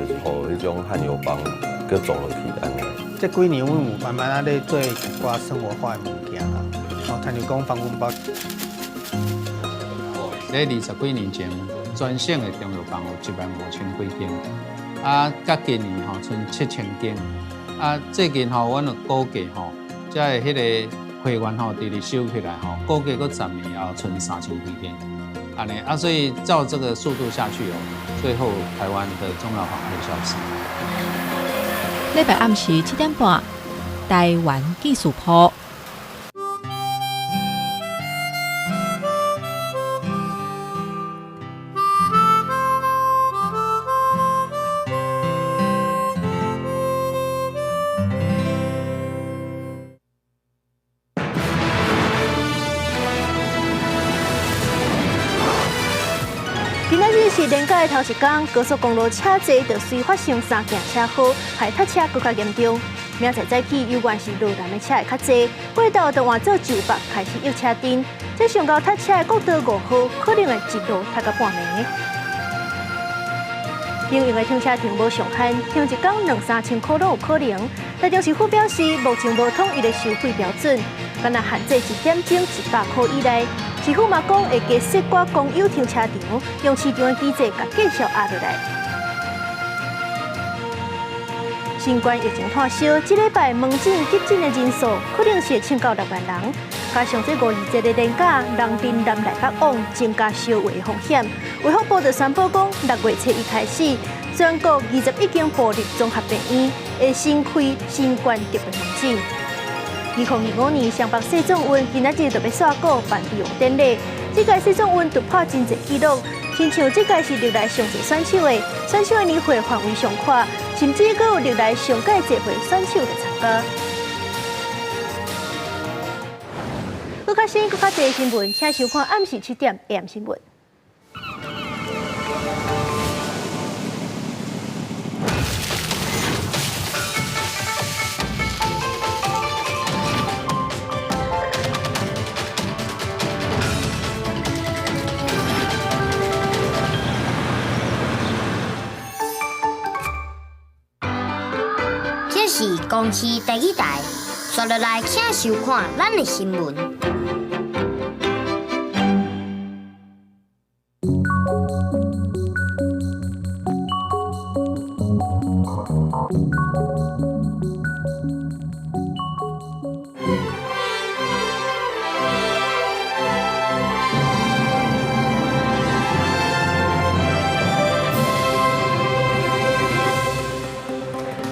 就是互迄种汗油帮佮走落去安尼。这几年阮有慢慢咧做一寡生活化的物件啦，像如讲防蚊包。在20几年前，全省的中药房有15000几间，啊，甲今年剩7000间，啊，最近阮有估计即个迄个会员直直收起来估计搁10年后剩3000几间，安尼啊，所以照这个速度下去最后台湾的中药房会消失。礼拜暗时7点半，台湾技术铺。今仔日是连假的头一天，高速公路车祸就随发生3件车祸，害塞车更加严重。明仔早起，有关是路南的车会较多，过道就换做旧北开始有车阵。这上高塞车的国道5号，可能会一路塞到半暝。营用的停车亭无上限，停一天2、3千块拢有可能。台中市府表示，目前无统一的收费标准，敢若限制1点钟100块以内。市府嘛讲会加设挂公有停车场，用市场的机制甲继续压落来。新冠疫情退烧，这礼拜门诊急诊的人数可能是会冲到6万人，加上这5、2节的年假，人民南来北往，增加烧坏的风险。卫福部就宣布讲，6月初1开始，全国21间部立综合病院会新开新冠特别门诊。2025年上北世总运今仔日就要煞过办利用典礼，这届世总运突破真侪纪录，亲像这届是历来上侪选手的，选手的年会范围上宽，甚至阁有历来上届集会选手来参加。更较新、更较侪新闻，请收看暗时7点 AM 新闻。这是公视第一台，刷落来请收看咱的新闻。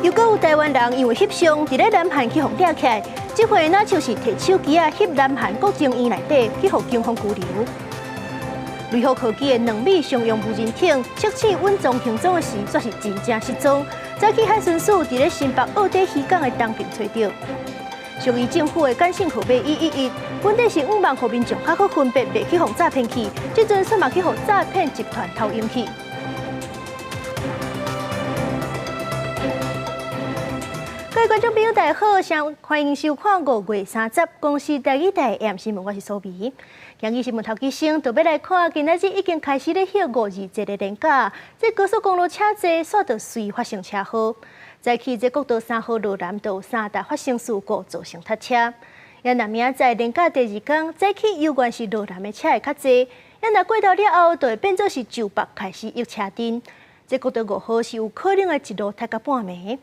又搁有台湾人因为翕相，伫咧南韩去互抓起来，这回那像是摕手机翕南韩国情院内底去互警方拘留。雷虎科技的2米商用无人艇测试稳中行踪的时，却是真正失踪。早起海巡署伫咧新北澳底渔港的当边找到。属于政府的简讯号码111，本地是5万户民众较可分别袂去互诈骗去，即阵煞嘛去互诈骗集团偷用去。各位观众朋友，大家好，欢迎收看5月30公视第一台 AM 新闻，我是苏眉。今日新闻头几声，就要来看今仔日已经开始咧休5、2节的年假，这高速公路车祸煞到随发生车祸。早起这国道3号路南道3大发生事故，造成塞车。也若明仔载年假第2天，早起有关是路南的车会较多，也若过道了后，就会变做是旧北开始有车阵。这国道5号是有可能会一路塞到半暝。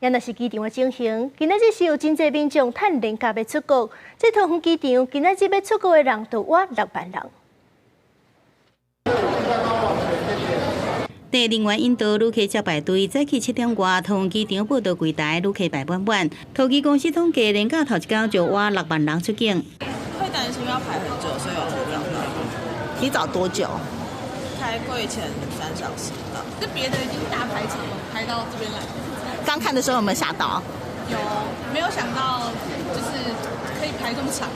也若是机场的情形，今仔日是有真侪民众趁年假要出国。这桃园机场今仔日要出国的人就约6万人。第人员引导旅客接排队，早起7点外，桃园机场报到柜台，旅客排满满。桃机公司统计，年假头一天就约6万人出境。会担心要排很久，所以我提早到。提早多久？开会前3小时到。这别的已经大排场了，排到这边来。刚看的时候有没有吓到？有，没有想到就是可以排这么长。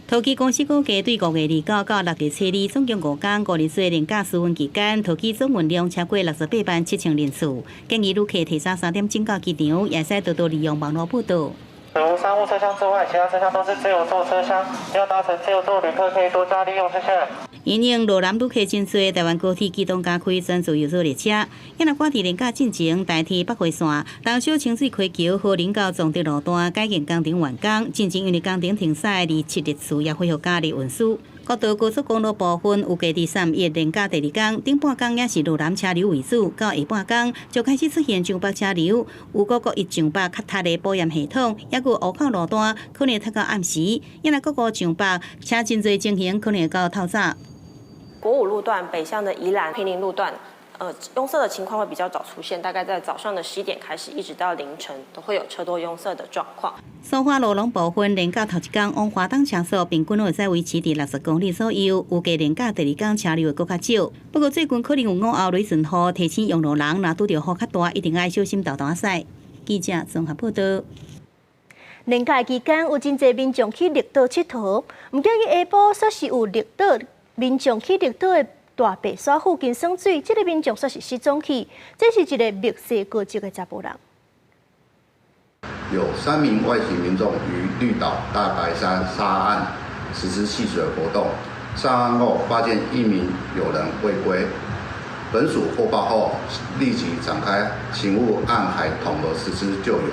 桃机公司估计对5月29到6月初2，总共5天5日岁年假试运期间，桃机总运量超过68万7,000人次。建议旅客提早3点钟到机场，也使多多利用网络报到。除商务车厢之外，其他车厢都是自由座车厢。要搭乘自由座旅客可以多加利用，谢谢。因应路南旅客真多，台湾高铁启动加开专属游览列车，也若赶伫连假进前代替北回线，东小清水溪桥和林到总德路段改建工程完工，进前因为工程停驶，27日次也恢复加力运输。国道高速公路部分有加第3月连假第2天，顶半天也是路南车流为主，到下半天就开始出现上北车流。有各国一上北较塌的保养系统，也有湖口路段可能塌到暗时，也若各个上北车真侪情形可能会到透早。国五路段北向的宜兰坪林路段，拥塞的情况会比较早出现，大概在早上的11点开始，一直到凌晨都会有车多拥塞的状况。苏花路龙部分连假头一天往华东车速平均会使维持伫60公里左右，有加连假第2天车流会更较少。不过最近可能有午后雷阵雨，提醒用路人若拄到雨较大，一定要小心豆豆仔驶。记者综合报道。连假期间有真侪民众去绿岛佚佗，毋过伊下晡说是有绿岛民众去绿岛的大白沙附近耍水，这个民众说是失踪去，这是一个密室国籍的查甫人。有3名外籍民众于绿岛大白山沙岸实施戏水活动，上岸后发现1名友人未归，本署获报后立即展开勤务岸海统合实施救援，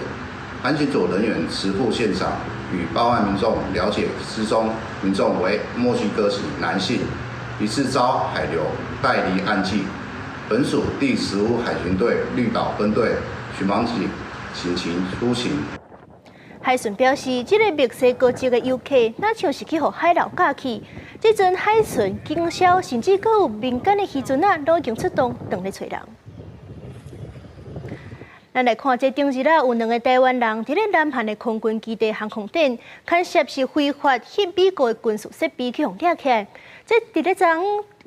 安检组人员实赴现场，与报案民众了解失踪民众为墨西哥籍男性，疑似遭海流带离岸际。本署第15海巡队绿岛分队巡防警请勤出勤。海巡表示，这个密室国籍的游客，那像是去互海捞假去。这阵海巡、警消，甚至阁有民间的渔船都已经出动，等咧找人。咱来看这顶日有2个台湾人伫咧南韩的空军基地航空展，牵涉是非法翕美国的军事设备去互掠起来。这伫咧昨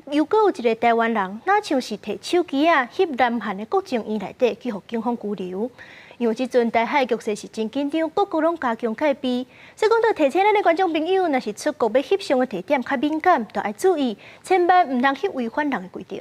又阁有一个台湾人，那像是摕手机翕南韩的国情院内底去互警方拘留。因为即阵台海局势是真紧张，各国拢加强戒备，所以讲到提醒咱的观众朋友，若是出国要翕相的地点较敏感，就要注意，千万唔通去违反人的规定。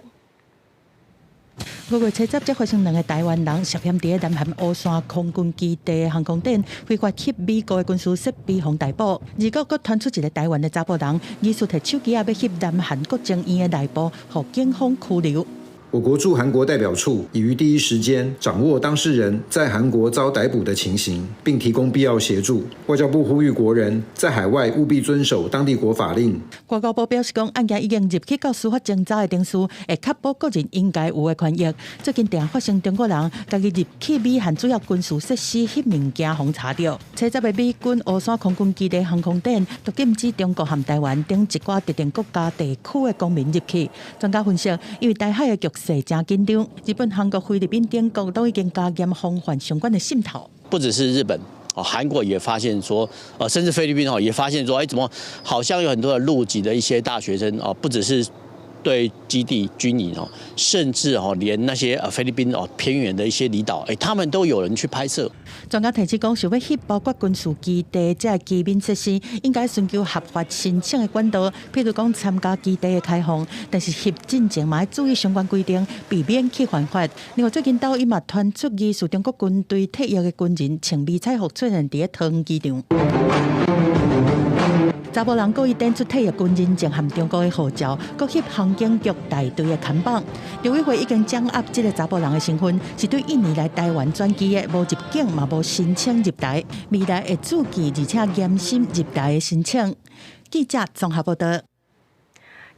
5月7日，才发生2个台湾人涉嫌伫南韩乌山空军基地航空展非法翕美国的军事设备，互逮捕。而国阁传出一个台湾的查甫人，疑似摕手机要翕南韩国情院的内部，互警方拘留。我国驻韩国代表处已于第一时间掌握当事人在韩国遭逮捕的情形，并提供必要协助。外交部呼吁国人在海外务必遵守当地国法令。外交部表示讲，案件已经入去到司法侦查的程序，会确保个人应该有的权益。最近定发生中国人家己入去美韩主要军事设施翕物件，互查到。7日的美军乌山空军基地航空展，就禁止中国和台湾等一寡特定国家地区的公民入去。专家分析，因为台海的局势真紧张，日本、韩国、菲律宾等国都已经加严防范相关的渗透。不只是日本。韩国也发现说，甚至菲律宾也发现说，怎么好像有很多的陆籍的一些大学生不只是对基地军营甚至连那些菲律宾偏远的一些离岛，他们都有人去拍摄。专家提出讲，想要翕包括军事基地这基本设施，应该寻求合法申请的管道，譬如讲参加基地的开放，但是翕进前嘛要注意相关规定，避免去犯法。另外，最近抖音嘛传出疑似中国军队退役的军人穿迷彩服出现伫桃园机场。查甫人故意展出退役军人正含中国的护照，搁翕航警局大队的看板。陆委会已经掌握这个查甫人的身份，是对印尼来台湾转机的，无入境嘛无申请入台，未来会注记而且严审入台的申请。记者综合报道。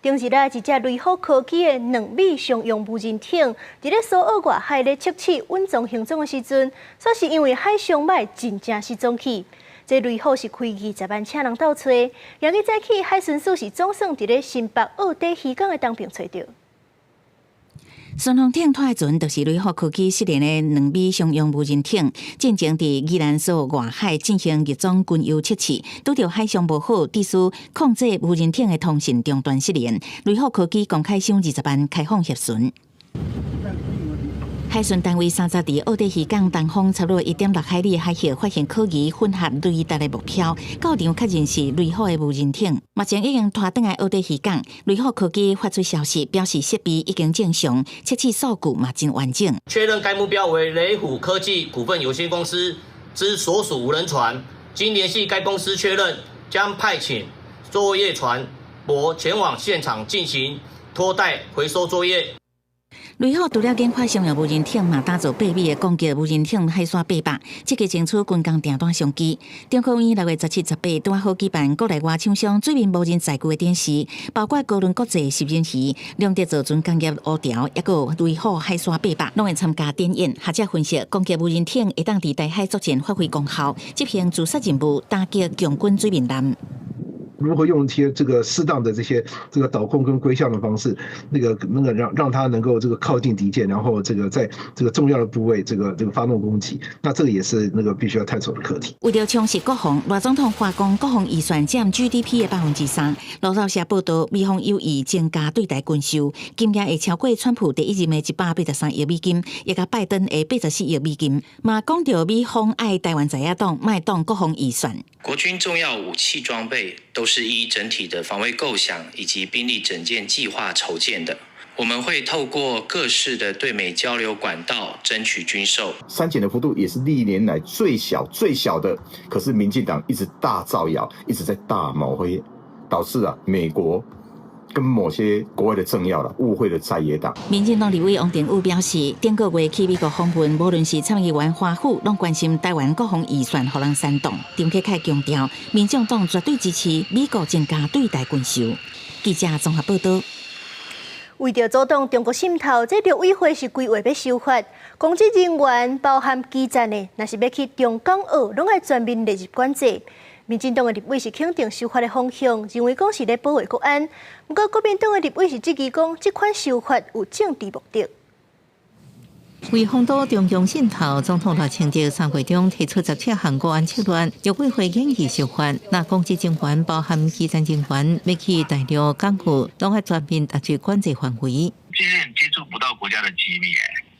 顶日一只雷虎科技的2米商用无人艇，伫咧苏澳外海咧测试稳重行踪的时阵，说是因为海上歹真正失踪去。这雷虎是开20万请人倒找，今日早起海巡署是总算伫咧新北澳底渔港的当边找到。顺风艇拖的船就是雷虎科技试验的2米商用无人艇，进前伫宜兰苏外海进行日中军游测试，拄到海象无好，致使控制无人艇的通讯中断失联。雷虎科技公开赏20万开放协船。海巡单位3日伫澳底渔港东方差不多1.6海里海域发现可疑混合雷达的目标，到场确认是雷虎的无人艇，目前已经拖转来澳底渔港。雷虎科技发出消息，表示设备已经正常，测试数据嘛真完整。确认该目标为雷虎科技股份有限公司之所属无人船，经联系该公司确认，将派遣作业船驳前往现场进行拖带回收作业。雷虎除了研发商用无人艇，嘛打造8米的攻击无人艇海沙800，即个争取军工订单商机。中科院6月17、18拄好举办国内外厂商水面无人载具的展示，包括高轮国际食人鱼、两德造船工业乌条，也有雷虎海沙800，拢会参加展演。学者分析，攻击无人艇会当伫台海作战发挥功效，执行自杀任务，打击强军水面艦。如何用一些这个适当的这个导控跟归向的方式，那个让它能够这个靠近敌舰，然后这个在这个重要的部位这个发动攻击，那这个也是那个必须要探索的课题。为了充实国防，赖总统发讲国防预算占 GDP 的3%。路透社报道，美方有意增加对台军售，金额会超过川普第一任的183亿美金，也甲拜登的84亿美金。嘛讲到美方爱台湾在野党卖动国防预算，国军重要武器装备都是依整体的防卫构想以及兵力整建计划筹建的。我们会透过各式的对美交流管道争取军售。删减的幅度也是历年来最小的，可是民进党一直大造谣，一直在大抹黑，导致美国跟某些国外的政要误会了在野党。民进党立委王定宇表示，顶个月去美国访问，无论是参议员华府，拢关心台湾国防预算互人煽动。陈启凯强调，民进党绝对支持美国增加对台军售。记者综合报道。为着阻挡中国渗透，这陆委会是规划要修法，公职人员包含基层的，若是要去中港澳，拢爱全面列入管制。民进党的立委是肯定修法的方向，认为讲是咧保卫国安。不过国民党的立委是质疑讲，这款修法有政治目的。为防堵中共渗透，总统赖清德3月中提出17项国安策略，陆委会建议修法，那公职人员包含基层人员要去大陆港澳，拢爱全面达至管制范围。这些人接触不到国家的机密，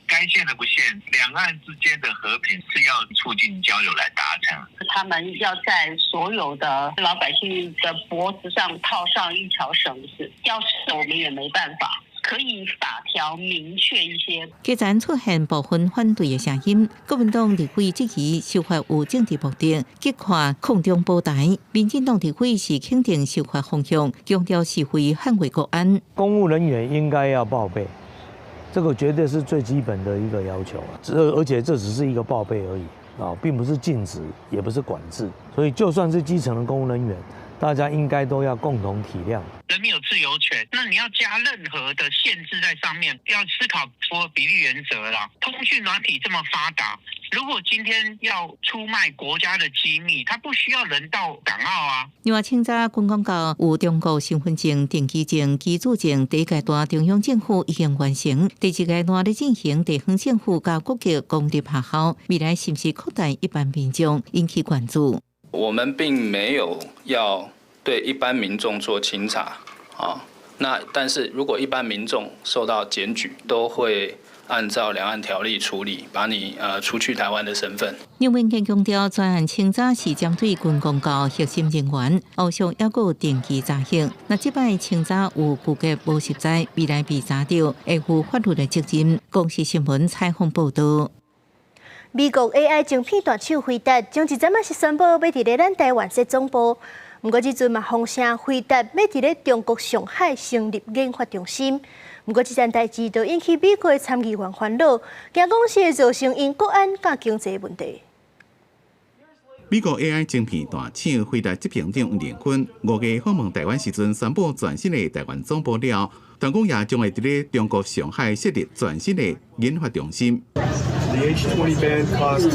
该限的不限，两岸之间的和平是要促进交流来达成。他们要在所有的老百姓的脖子上套上一条绳子，要是我们也没办法。可以法条明确一些。既然出现部分反对的声音，国民党立委质疑修法有政治目的，激化空中保台。民进党立委是肯定修法方向，强调是为捍卫国安。公务人员应该要报备，这个绝对是最基本的一个要求而且这只是一个报备而已并不是禁止，也不是管制。所以就算是基层的公务人员，大家应该都要共同体谅。人民有自由权，那你要加任何的限制在上面，要思考符合比例原则啦。通讯软体这么发达，如果今天要出卖国家的机密，它不需要人到港澳啊。另外，清早军公告有中国身份证、定居证、居住证第一阶段中央政府已经完成，第二阶段在进行地方政府甲国级公立学校，未来是不是扩大一般民众引起关注？我们并没有要对一般民众做清查但是如果一般民众受到检举，都会按照两岸条例处理，把你除去台湾的身份。刘文健强调，专案清查是针对军公告核心人员，后续还有定期查核。那这摆清查有具结无实在，未来被查到会负法律的责任。公视新闻采访报道。美国 AI 晶片大厂辉达将一阵仔是宣布要伫咧咱台湾设总部，不过即阵嘛风声辉达要伫咧中国上海成立研发中心。不过这件代志就引起美国的参议员烦恼，惊讲是会造成因国安甲经济问题。美国 AI 晶片大厂辉达执行长林坤5月访问台湾时阵宣布全新的台湾总部了，但讲也将会伫咧中国上海设立全新的研发中心。The H20 band cost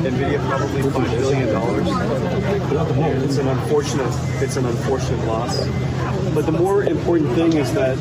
NVIDIA probably $5 billion. It's an unfortunate loss. But the more important thing is that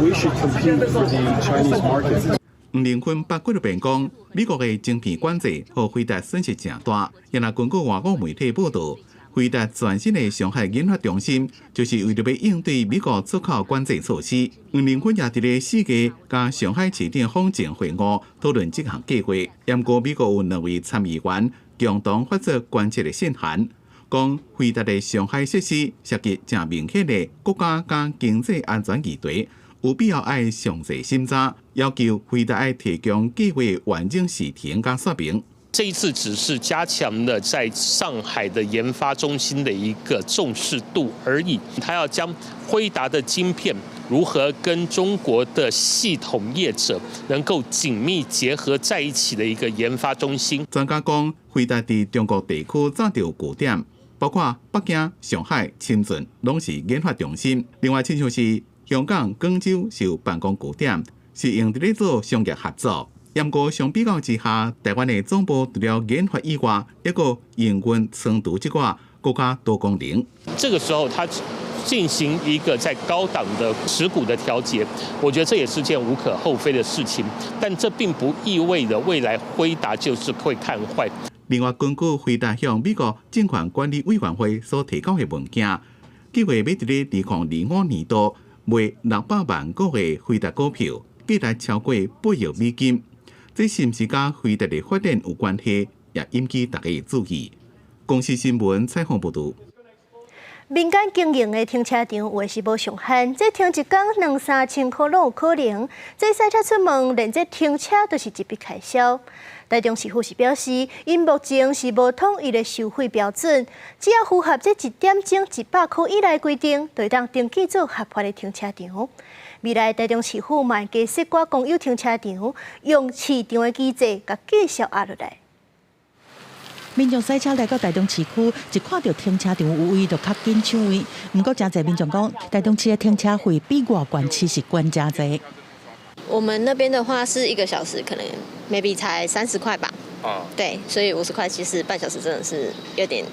we should compete for the Chinese market. 林坤八卦了便讲，美国的晶片管制和辉达损失正大，也那根据外国媒体报道。辉达全新的上海研发中心，就是为了要应对美国出口管制措施。林坤也伫咧4月甲上海市长访正会晤讨论这项计划。不过美国有2位参议员共同发出关切的信函，讲辉达的上海设施涉及正明显的国家甲经济安全议题，有必要爱详细审查，要求辉达爱提供计划完整视频甲说明。这一次只是加强了在上海的研发中心的一个重视度而已，他要将辉达的晶片如何跟中国的系统业者能够紧密结合在一起的一个研发中心。专家讲，辉达在中国地区早就有据点，包括北京、上海、深圳拢是研发中心。另外，亲像是香港、广州是有办公据点，是用伫咧做商业合作。不过相比较之下，台湾的总部除了研发以外，还有营运、仓储这块更加多功能。这个时候，它进行一个在高档的持股的调节，我觉得这也是件无可厚非的事情。但这并不意味着未来辉达就是会看坏。另外，根据辉达向美国证券管理委员会所提交的文件，计划要伫咧2025年度卖600万股的辉达股票，价值超过8亿美金。这是不是跟辉达的发展有关系，也引起大家的注意。公司新闻采访报道。民间经营的停车场有的是无上限，这停一工2、3千块拢有可能。这赛车出门，连这停车都是一笔开销。台中市府是表示，因目前是无统一的收费标准，只要符合这1点钟100块以内规定，就会当登记做合法的停车场。未来台中市府嘛加设挂公有停车场，用市场的机制，甲继续压落来。民众赛车来到台中市区，一看到停车场有位就较紧抢位。不过，真侪民众讲，台中市的停车费比外县市是贵真侪。我们那边的话是1个小时，可能 maybe 才30块吧。对，所以50块其实半小时真的是有点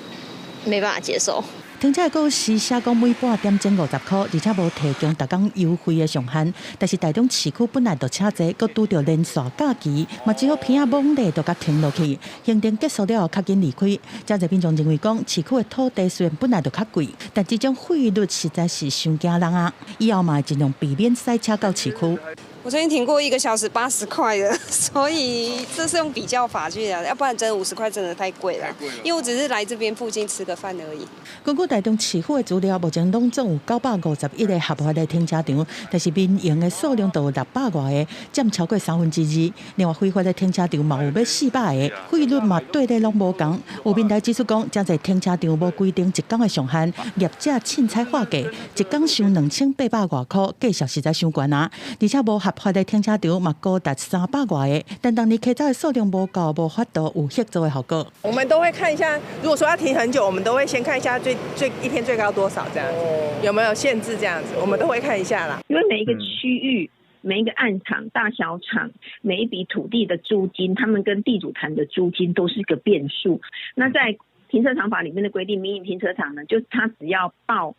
没办法接受。停车股是写讲每半点钟50块，而且无提供逐工优惠的上限。但是台中市区本来就车侪，佮拄着连续假期，嘛只好偏啊猛烈就甲停落去。行程结束了后，较紧离开。真侪民众认为讲，市区的土地虽然本来就较贵，但这种费率实在是伤惊人啊！以后嘛尽量避免塞车到市区。我最近停过1个小时80块的，所以这是用比较法去的，要不然真的50块真的太贵了。因为我只是来这边附近吃个饭而已。根据台中市府的资料，目前拢总有951个合法的停车场，但是民营的数量就有600多个，占超过2/3。另外，非法的停车场嘛有要400个，费率嘛对咧拢无同。有民台指出讲，真侪停车场无规定一工的上限，业者凊彩划价，一工收2800多块，价值实在伤悬啊！而且无合法的停车场嘛高达300多个，但当你开走的数量无够，无法度有协助的效果。我们都会看一下，如果说要停很久，我们都会先看一下一天最高多少这样子，有没有限制这样子，我们都会看一下啦。因为每一个区域、每一个案场、大小场、每一笔土地的租金，他们跟地主谈的租金都是一个变数。那在停车场法里面的规定，民营停车场呢，就他只要报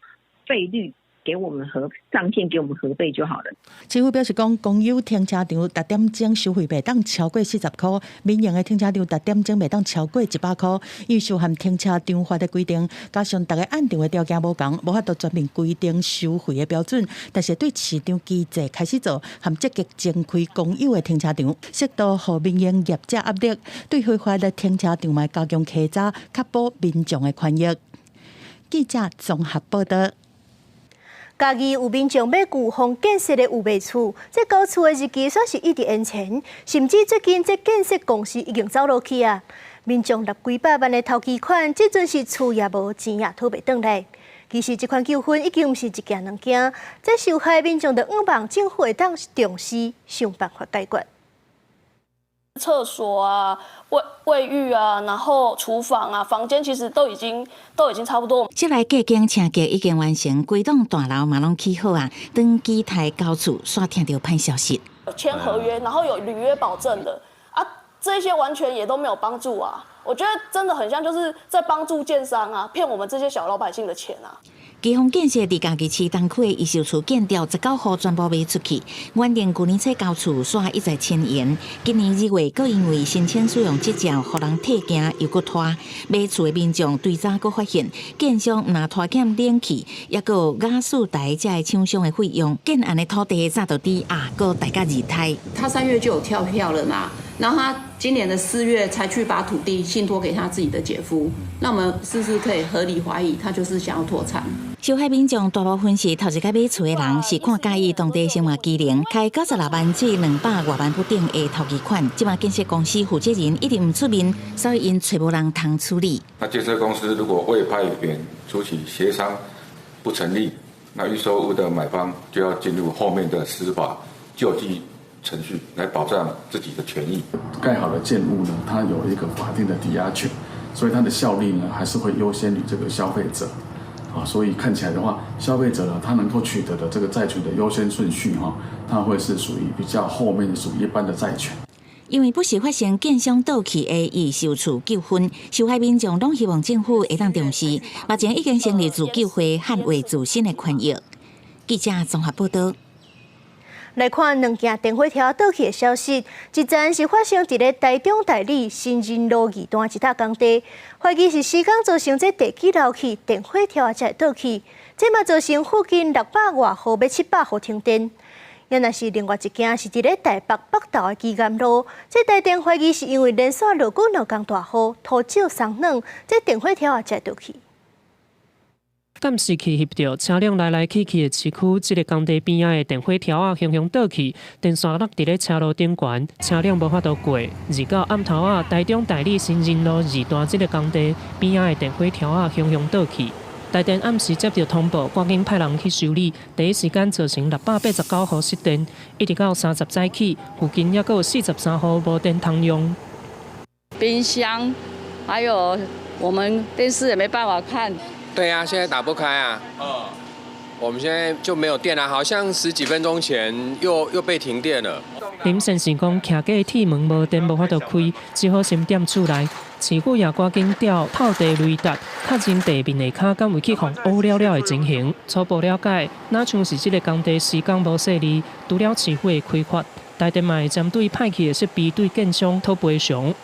费率。给我们上线给我们核备就好了。市府表示讲，公有停车场10点钟收费袂当超过40块，民营的停车场10点钟袂当超过100块。因为受限停车场法的规定，加上大家按照的条件无同，无法度全面规定收费的标准。但是对市场机制开始做，含积极增开公有的停车场，适度互民营业者压力，对非法的停车场嘛加强稽查，确保民众的权益。记者综合报道。嘉义有民众要旧房建设的有卖厝，这高厝的日期算是一直延前，甚至最近这建设公司已经走落去啊！民众纳几百万的头期款，即阵是厝也无钱也讨袂转来。其实这款纠纷已经不是一件两件，这受害民众就希望政府会当重视，想办法解决。厕所啊、卫浴啊，然后厨房啊、房间其实都已经差不多。这来计经车局已经完成，规栋大楼嘛拢起好啊，登记台高处煞听到歹消息。签合约，然后有履约保证的啊，这些完全也都没有帮助啊。我觉得真的很像就是在帮助建商啊，骗我们这些小老百姓的钱啊。基隆建设伫家己市东区的预售厝建调19户全部卖出去，原定去年初交厝煞一再迁延，今年2月佫因为申请使用执照，互人退件又佫拖。买厝的民众对早佫发现，建商若拖欠冷气，也佫有雅士台这些厂商的费用，建案的土地早就低啊，佫大家二胎。他3月就有跳票了嘛，然后他今年的4月才去把土地信托给他自己的姐夫，那我们是不是可以合理怀疑他就是想要脱产？受害民众大部分是头一届买厝的人，是看介意当地生活机能，开96万至200多万不等的头期款。即马建设公司负责人一直唔出面，所以因找无人通处理。那建设公司如果未派员出席协商不成立，那预售屋的买方就要进入后面的司法救济程序来保障自己的权益。盖好的建物呢，它有一个法定的抵押权，所以它的效力呢还是会优先于这个消费者。所以看起来的话，消费者呢，他能够取得的这个债权的优先顺序它会是属于比较后面的，属于一般的债权。因为不时发生建商倒去的易售厝纠纷，受害民众拢希望政府会当重视。目前已经成立自救会，捍卫自身的权益。记者综合报道。来看两件电火条倒去的消息，一站是发生在台中台里新仁路2段一塔工地，怀疑是施工造成这地基漏气，电火条才会倒去，这嘛造成附近600外户要700户停电。也若是另外一件是伫台北北投的基岩路，这台电怀疑是因为连续落雨两天大雨，土少松软，这电火条才会倒去。监视器翕到车辆来去的市区，这个工地边仔的电火条啊，雄倒去，电线落伫咧车路顶悬，车辆无法度过。而到暗头啊，台中台里新仁路2段这个工地边仔的电火条啊，雄倒去。台电暗时接到通报，赶紧派人去修理，第一时间造成689户失电，一直到30早起，附近也阁有43户无电通用。冰箱，还有我们电视也没办法看。对啊，现在打不开啊。我们现在就没有电了，好像10几分钟前又被停电了。林先生讲，徛过的铁门无电，无法度开，只好先踮厝内。市府也赶紧调透地雷达，确认地面的骹敢有去互乌了了的情形。初步了解，哪像是这个工地施工无细腻，除了市府的开发，台电嘛会针对派去的设备对建商讨赔偿。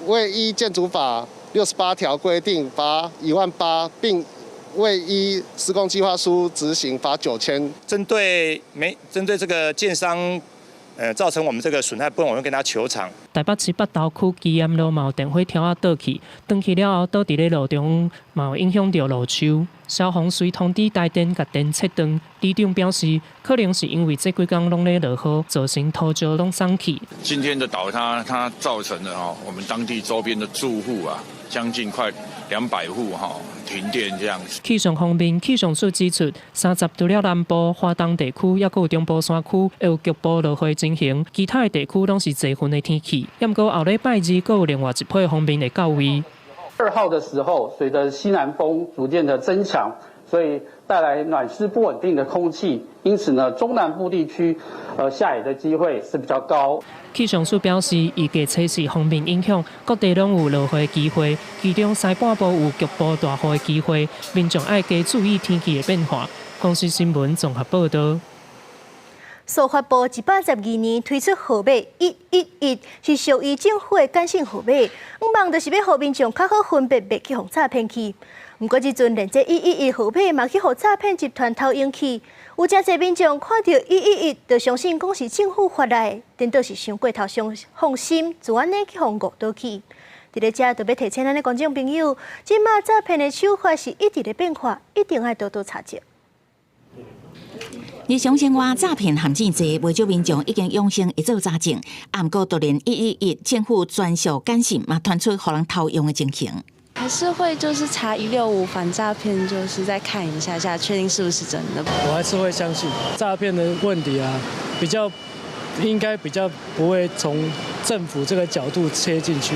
为依建筑法68条规定罚18000，并为依施工计划书执行罚9000。针对这个建商，造成我们这个损害部分，我们跟他求偿。台北市北投区基岩路嘛有电火条倒去，倒去了后倒伫咧路中，嘛有影响到路树。消防随通知台电甲电切断，里长表示，可能是因为这几天拢咧落雨，造成土石拢松去。今天的倒塌，它造成了我们当地周边的住户将近快200户停电这样子。气象方面，气象署指出，30除了南部、华东地区，也有中部山区会有局部落雨情形，其他的地区拢是多云的天气。不过后礼拜2，阁有另外一批方面的到位。2号的时候，随着西南风逐渐的增强，所以带来暖湿不稳定的空气，因此呢，中南部地区下雨的机会是比较高。气象署表示，预计测试方面影响，各地拢有落雨的机会，其中西半部有局部大雨的机会，民众要加注意天气的变化。公司新闻综合报道。司法部112年推出号码111，是属于政府的简讯号码，望就是要让民众较好分别袂去互诈骗去。不过，即阵连这111号码嘛去互诈骗集团偷用去，有真侪民众看到111，就相信讲是政府发来，颠倒是伤过头放心，就安尼去互误倒去。伫咧遮，就要提醒咱的观众朋友，即马诈骗的手法是一直咧变化，一定要多多查证。日常生活诈骗陷阱多，不少民众已经养成会做查证，啊，不过就连111政府专属简讯嘛传出互人偷用的情形。还是会就是查165反诈骗，就是再看一下，确定是不是真的。我还是会相信诈骗的问题应该比较不会从政府这个角度切进去。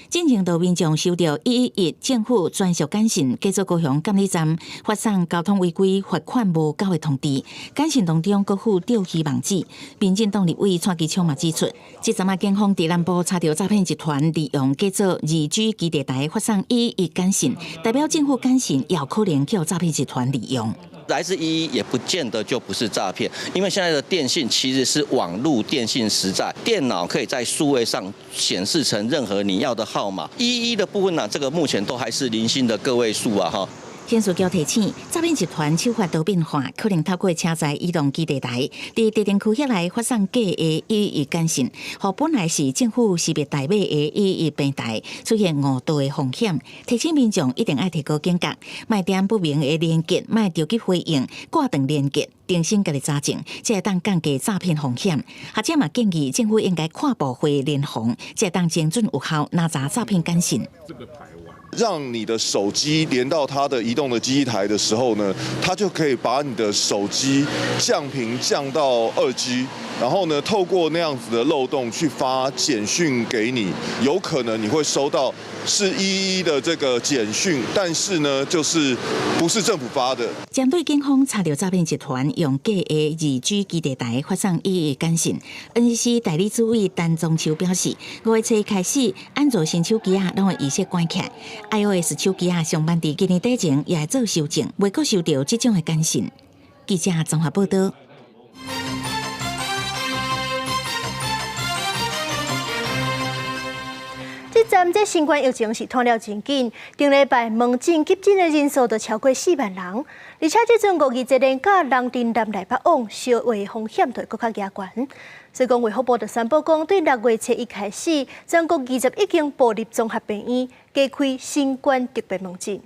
进前道民众收到111政府专属简讯，继续高雄监理站发送交通违规罚款无缴的通知。简讯当中各附钓鱼网址。民进党立委蔡其昌嘛指出，这阵啊警方伫南部查到诈骗集团利用叫做2G 基地台发送111简讯，代表政府简讯也有可能叫诈骗集团利用。来自111也不见得就不是诈骗，因为现在的电信其实是网络电信时代，电脑可以在数位上显示成任何你要的号码。111的部分呢，这个目前都还是零星的个位数啊哈。天书桥提醒，诈骗集团手法多变化，可能透过车载移动基地台，伫地电区遐内发送假的异议简讯，和本来是政府识别代码的异议平台出现误导的风险。提醒民众一定要提高警觉，莫点不明的连结，莫着急回应，挂断连结，提醒家己查证，才会当降低诈骗风险。或者嘛建议政府应该跨部会联防，才会当精准有效拿查诈骗简讯。让你的手机连到它的移动的基地台的时候呢，它就可以把你的手机降频降到2G， 然后呢，透过那样子的漏洞去发简讯给你，有可能你会收到是11的这个简讯，但是呢，就是不是政府发的。针对警方查到诈骗集团用假的2G 基地台发送异议简讯 ，NCC 代理主委陈宗秋表示，5月初开始，安卓新手机拢会仪式关起来。iOS 手机上班伫今年底前也会做修正，未阁收到这种的简讯。记者综合报道。这站这新冠疫情是拖了真紧，顶礼拜门诊急诊的人数就超过4万人，而且这阵521年甲人丁南来北往烧话风险就会更加高。所以讲，卫福部就宣布讲，对6月初1开始，全国21间部立综合病院加开新冠特别门诊。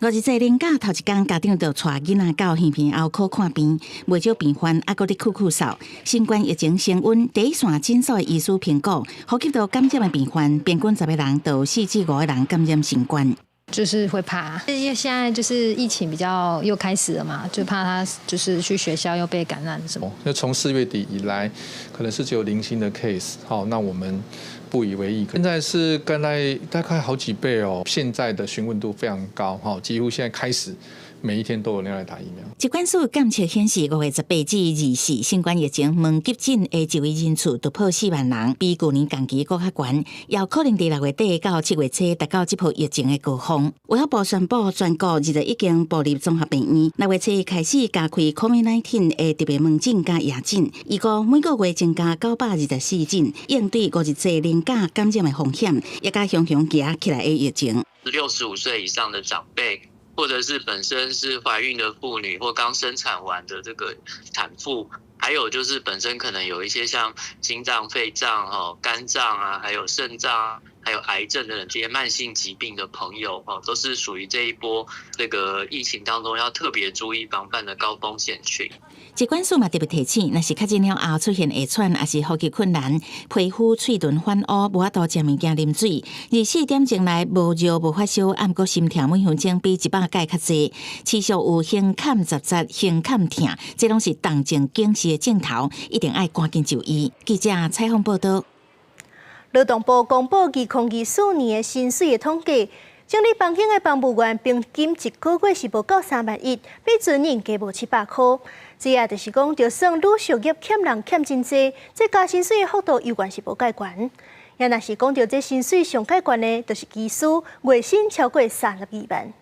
51年假头一天，家长就带囡仔到耳鼻喉科看病，未少病患还阁伫哭扫。新冠疫情升温，第一线诊所的医师评估，呼吸道感染的病患，平均10个人到4至5个人感染新冠。就是会怕，因为现在就是疫情比较又开始了嘛，就怕他就是去学校又被感染什么。就从4月底以来，可能是只有零星的 case， 好，那我们不以为意。现在是刚才大概好几倍哦，现在的询问度非常高，哈，几乎现在开始每一天都有人来打疫苗。疾管署监测显示，5月18至24新冠疫情门急诊的就医人次突破4万人，比去年同期更较悬，也有可能伫6月底到7月初达到这波疫情的高峰。卫福部宣布，全国21间部立综合病院6月初开始加开 COVID-19 的特别门诊加夜诊，预估每个月增加924诊，应对51年假感染的风险，也加雄行行起来的疫情。65岁以上的长辈，或者是本身是怀孕的妇女或刚生产完的这个产妇，还有就是本身可能有一些像心脏、肺脏、肝脏啊，还有肾脏，还有癌症等等这些慢性疾病的朋友，都是属于这一波这个疫情当中要特别注意防范的高风险群。疾管署嘛特别提醒，若是确诊了后出现下喘，还是呼吸困难、皮肤喙唇反乌、无法度食物件、啉水，24点钟内无热无发烧，按过心跳每分钟比100届较济，持续有胸坎杂杂、胸坎痛，这拢是动静警示的镜头，一定要赶紧就医。记者采访报道。劳动部公布2024年的薪水的统计。整理房间的公务员平均一个月是无到3万1，比前年加无700块。这也就是讲，就算女属业欠人欠真济，这加薪水的幅度永远是无介悬。也若是讲到这薪水上介悬的，就是技师，月薪超过32万。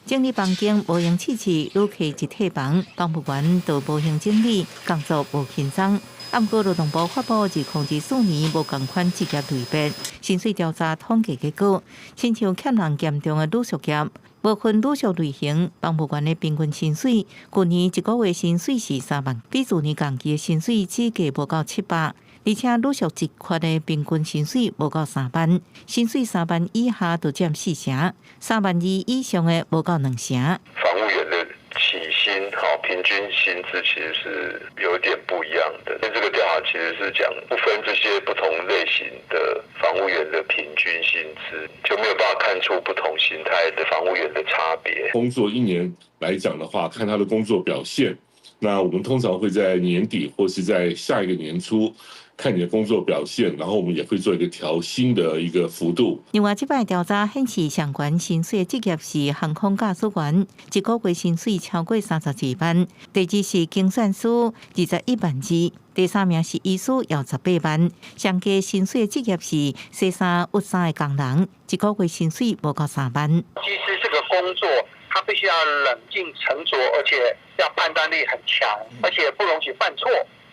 整理房间无用器器，女客一体房，公务员都无用整理，工作无轻松。按过劳动部发布2024年无共款职业类别薪水调查统计结果，亲像欠人严重的女属业，无分女属类型，公务员的平均薪水，去年一个月薪水是3万，比去年同期的薪水只加无到700。而且女属职缺的平均薪水无到3万，薪水3万以下就占4成，3万2以上的无到2成。房务员的起薪平均薪资其实是有点不一样的，因为这个调查其实是讲不分这些不同类型的房务员的平均薪资，就没有办法看出不同形态的房务员的差别。工作1年来讲的话，看他的工作表现，那我们通常会在年底或是在下一个年初看你的工作表现，然后我们也会做一个调薪的一个幅度。另外，这摆调查显示，上悬薪水的职业是航空驾驶员，一个月薪水超过32万；第二是精算师，21万2；第3名是医师，要18万。上加薪水的职业是洗衫、熨衫的工人，一个月薪水无到3万。其实这个工作，他必须要冷静沉着，而且要判断力很强，而且不容许犯错。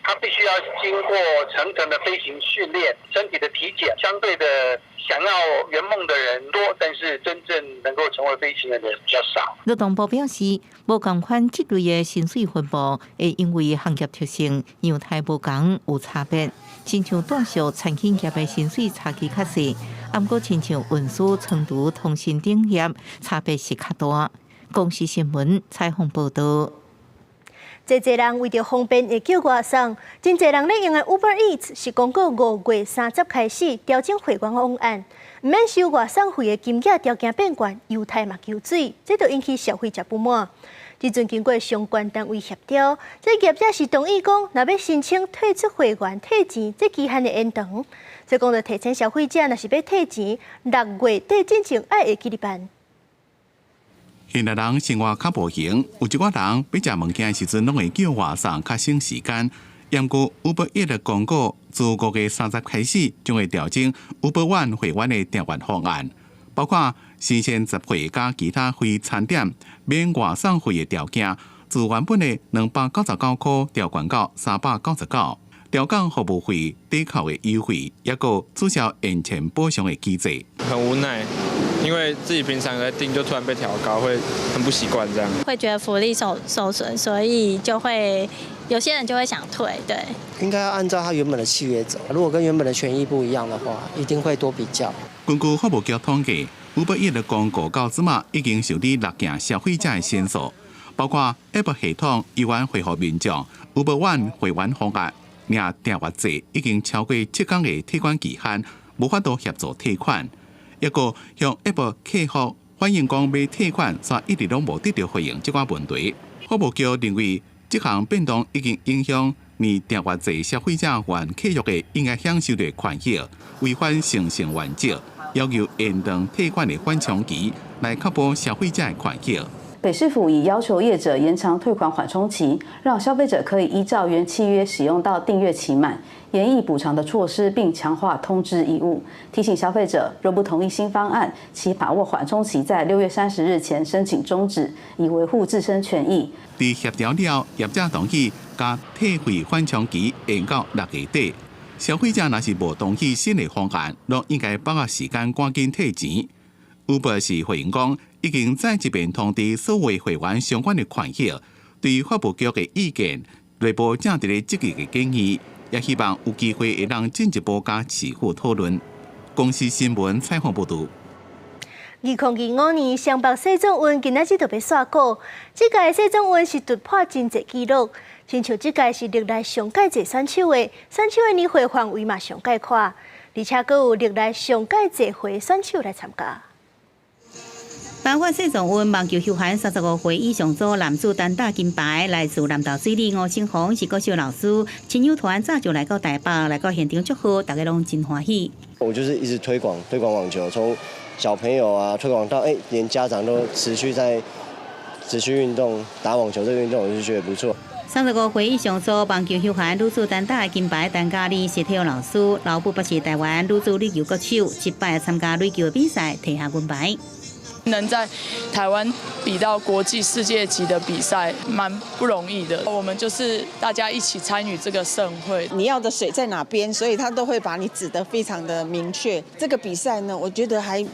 它必须要经过层层的飞行训练、身体的体检，相对的想要圆梦的人多，但是真正能够成为飞行员的人比较少。劳动部表示，无共款职类的薪水分布，会因为行业特性、样态无同有差别。亲像短小产品业的薪水差距较细，不过亲像运输、仓储、通信等业差别是较大。公司新闻采访报道。侪人为着方便会叫外送，真侪人咧用的 Uber Eats 是公告5月30开始调整会员方案，唔免收外送费的金额条件变悬，犹太嘛求水，这就引起消费者不满。即阵经过相关单位协调，这业者是同意讲，若要申请退出会员退钱，这期限的延长。所以讲，就提醒消费者，若是要退钱，6月底之前爱会记哩办。现代人生活较无闲，有一寡人要食物件时阵，拢会叫外送，较省时间。因故 Uber Eats 的公告，自5月30开始，将会调整 Uber One 会员的订阅方案，包括新鲜集会加其他非餐点免外送费的条件，自原本的299块调降到399。调降服务费抵扣的优惠，也有取消延前补偿的机制。很无奈，因为自己平常在订，就突然被调高，会很不习惯这样。会觉得福利受损，所以就会有些人就会想退。对，应该要按照他原本的契约走。如果跟原本的权益不一样的话，一定会多比较。根据服务局统计，Uber Eats 的公告到即马已经受理6件消费者的申诉，包括 App 系统依然回复民众 Uber One 会员方案。领订阅制已经超过7天的退款期限，无法度协助退款。一个向 App 客户反映讲要退款，却一直拢无得到回应这款问题。服务局认为，这项变动已经影响年订阅制消费者原契约的应该享受的权益，违反诚信原则，要求延长退款的缓冲期，来确保消费者的权益。北市府已要求业者延长退款缓冲期，让消费者可以依照原契约使用到订阅期满，研议补偿的措施，并强化通知义务。提醒消费者，若不同意新方案，其把握缓冲期在6月30日前申请终止，以维护自身权益。在协调了，业者同意将退费缓冲期延到6月底。消费者若是无同意新的方案，都应该把握时间赶紧退钱。Uber 是回应讲，已经再一遍通知所有会员相关的权益，对于发布局的意见，内部正伫咧积极的建议，也希望有机会会让进一步加持续讨论。公司新闻采访报道。2025年双北市总运今仔日就要煞过，这届市总运是突破真侪纪录，亲像这届是历来上届侪选手的年会范围嘛上届宽，而且佫有历来上届侪回选手来参加。包括市总运网球球坛35岁以上组男子单打金牌，来自南投水里吴胜宏是国小老师，亲友团早就来到台北，来到现场祝贺，大家拢真欢喜。我就是一直推广网球，从小朋友啊推广到连家长都持续运动打网球这个运动，我就觉得不错。35岁以上组网球球坛女子单打的金牌单家里是体育老师，老母不是台湾女子垒球国手，7摆参加垒球的比赛，摕下银牌。能在台湾比到国际世界级的比赛，蛮不容易的。我们就是大家一起参与这个盛会。你要的水在哪边，所以他都会把你指得非常的明确。这个比赛呢，我觉得还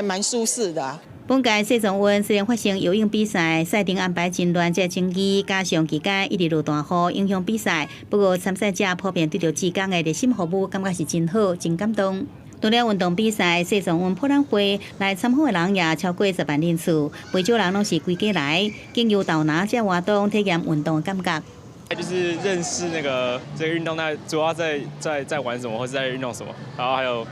蛮舒适的。本届世总运虽然发生游泳比赛，赛程安排真乱，这争议加上期间一直落大雨，影响比赛。不过参赛者普遍对着志工的热心服务，感觉是真好，真感动。除了运动比赛，世总运博览会来参访的人也超过10万人次，不少人拢是归家来，经由导拿这活动体验运动的感觉。就是认识这个运动，那主要在玩什么，或是在运动什么，然后还有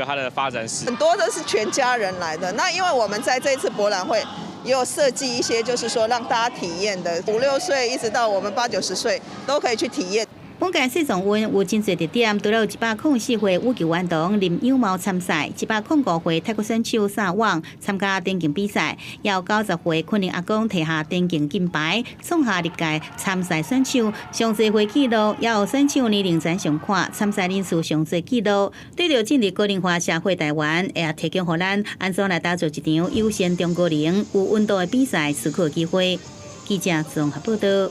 它的发展史。很多都是全家人来的，那因为我们在这一次博览会也有设计一些，就是说让大家体验的，5、6岁一直到我们80、90岁都可以去体验。本届世总运有真侪特点，除了有104岁羽球运动林有茂参赛，105岁泰国选手撒网参加电竞比赛，也有90岁昆凌阿公摕下电竞金牌，创下历届参赛选手上侪岁纪录，也有选手年龄层上宽，参赛人数上侪纪录。对着进入高龄化社会台湾，也提供予咱安怎来打造一场友善中高龄有温度的比赛思考机会。记者综合报道。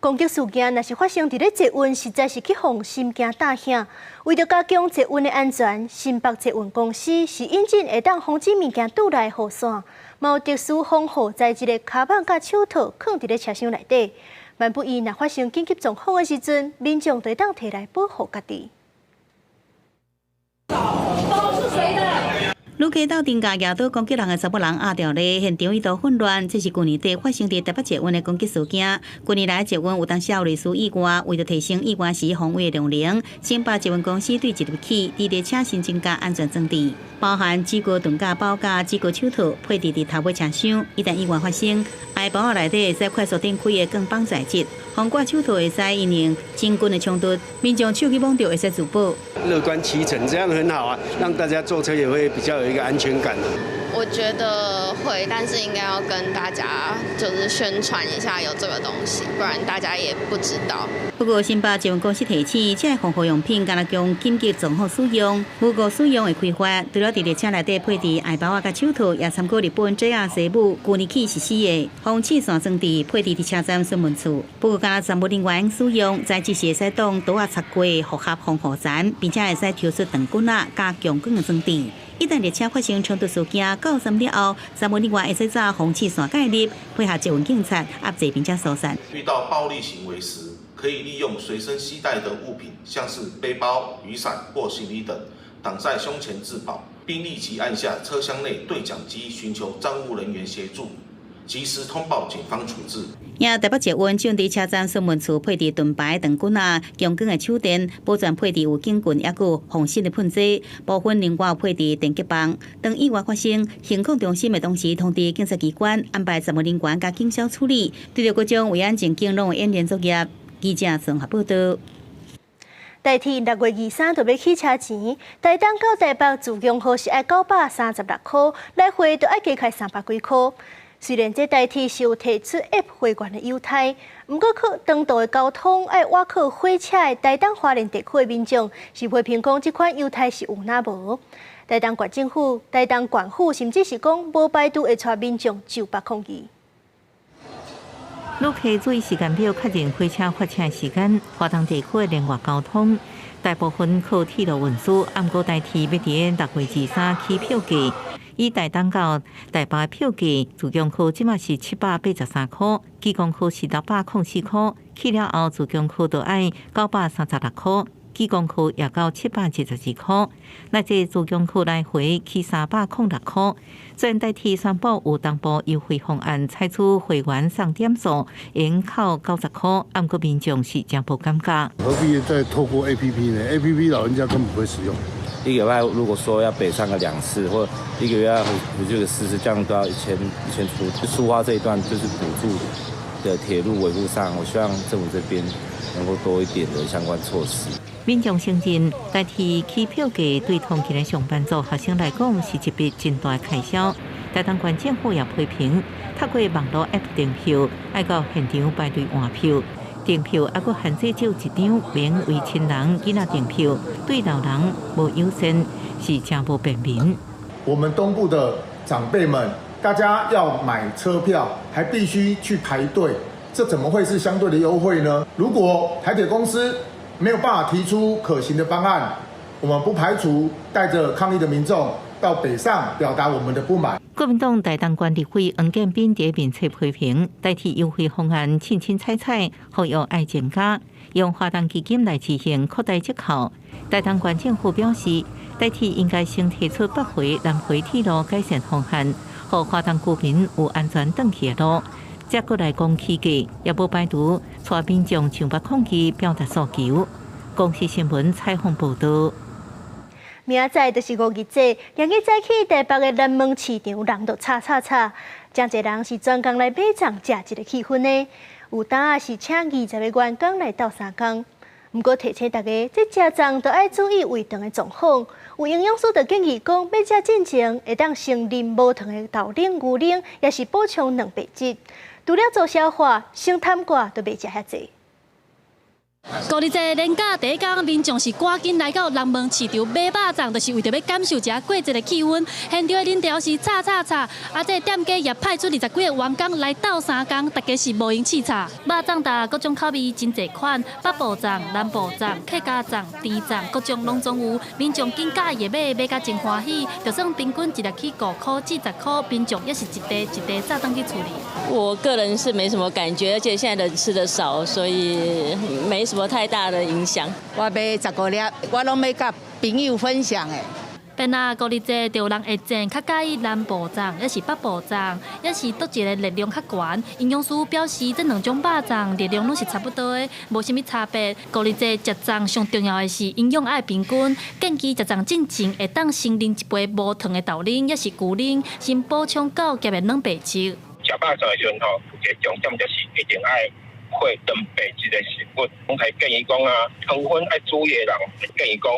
攻击事件若是发生伫咧捷运，实在是去互心惊大响。为着加强捷运的安全，新北捷运公司是引进会当防止物件倒来雨伞，嘛有特殊防护在一个卡板甲手套放伫咧车厢内底。万不伊若发生紧急状况的时阵，民众就会当摕来保护家己。都是谁的？路街斗阵架摇倒攻击人的查某人压掉咧，现场一度混乱。这是去年底发生伫台北捷运的攻击事件。去年来捷运有当时有类似意外，为着提升意外时防卫的量能，新北捷运公司对一入起伫列车先增加安全装置，包含指甲盾架、包架、指甲手套配置伫头尾车厢。一旦意外发生，下包内底会使快速展开的钢绑材质，防挂手套会使因应真菌的冲突，民众手去摸到会使自保。乐观其成，这样很好啊，让大家坐车也会比较有一个安全感。我觉得会，但是应该要跟大家就是宣传一下有这个东西，不然大家也不知道。不过新北捷运公司提醒，这防护用品敢若供紧急状况使用，无故使用会开发。除了伫列车内底配置下包甲手套，也参考日本 JR 西部去年起实施的防气线装置，配置伫车站询问处。不过敢若站务人员使用，在即时会使当倒啊擦过复合防护层，并且会使抽出长棍啊加强棍的装置。一旦列车发生冲突事件，到站了后，站务人员会使找防气线介入，配合捷运警察压制并且疏散。遇到暴力行为时，可以利用随身携带的物品，像是背包、雨伞或行李等，挡在胸前自保，并立即按下车厢内对讲机寻求站务人员协助，及时通报警方处置。台北捷运正伫车站询问处配置盾牌、长棍啊、强光的手电，保全配置有警棍，也有防湿的喷剂。部分另外配置电击棒。当意外发生，刑控中心会同时通知警察机关，安排站务人员甲警消处理。对着各种维安警警拢会演练作业。记者综合报道。台铁6月23就要起车钱，台东到台北自强号是爱936块，来回就要加开300几块。虽然这台铁是有提出 App 会员的优待，不过靠长途的交通爱挖靠火车的台东花莲地区的民众是批评讲这款优待是有哪无。台东县政府、台东县府甚至是讲无排除会带民众就北抗议。路客注意时间表，确认火车发车时间。华东地区的连外交通大部分靠铁路运输，不过台铁要伫6月23起票价。以台东到台北票价，自强号即马是783块，基隆号是604块，去了后自强号就爱936块，基隆号也到772块。那这自强号来回去306块。虽然台铁宣布有同步优惠方案，采取会员送点数，延扣90块，不过民众是真无感觉。何必再透过 APP 呢 ？APP 老人家根本不会使用。一个月如果说要北上个2次，或一个月要回去个4次，这样都要1000出。苏花这一段就是补助的铁路维护上，我希望政府这边能够多一点的相关措施。民众承认，台铁起票价对通勤的上班族学生来讲是一笔真大开销。台东县政府也批评，透过网络 App 订票，爱到现场排队换票。订票还佫限制只有1张，免为亲人、囡仔订票，对老人无优先，是真无便民。我们东部的长辈们，大家要买车票，还必须去排队，这怎么会是相对的优惠呢？如果台铁公司没有办法提出可行的方案，我们不排除带着抗议的民众到北上表达我们的不满。国民党台东县立委黄建斌在面册批评，台铁优惠方案清清彩彩，服务爱增加，用华东基金来执行扩大折扣。台东县政府表示，台铁应该先提出北回、南回铁路改善方案，让华东居民有安全转去的路。再过来讲起价，也无排除带民众上北抗议表达诉求。公视新闻采访报道。明仔载就是5日节，今日早起台北的南门市场人都吵，真侪人是专工来买粽食一个气氛呢。有当是请20个员工来斗3工。不过提醒大家，这食粽都要注意胃肠的状况。有营养师就建议讲，要食进前会当先啉无糖的豆奶、牛奶，也是补充蛋白质。除了做消化，生痰瓜都袂食遐济。521连假第一天，民众是赶紧来到人文市场买肉粽，就是为着要感受一下过节的气氛。现场的人潮是吵，这店家也派出20几个员工来斗3工，大家是无闲试炒。肉粽搭各种口味真侪款，北部粽、南部粽、客家粽、甜粽，各种拢总有。民众紧甲也买甲真欢喜，就算平均一粒去5块至10块，民众也是一袋一袋炸当去处理。我个人是没什么感觉，而且现在人吃的少，所以没什么太大的影响。我买15粒，我拢要甲朋友分享诶。变啊，521就有人会种较介意南部粽，也是北部粽，也是倒一个热量较悬。营养师表示，这两种肉粽热量拢是差不多的，无啥物差别。521食粽上重要的是营养爱平均，建议食粽进前会当先啉一杯无糖的豆奶，也是牛奶，先补充到加面软白质。食肉粽的时阵吼，有一个重点就是一定爱配蛋白质的食物。我可以建议讲啊，糖分爱注意的人，建议讲，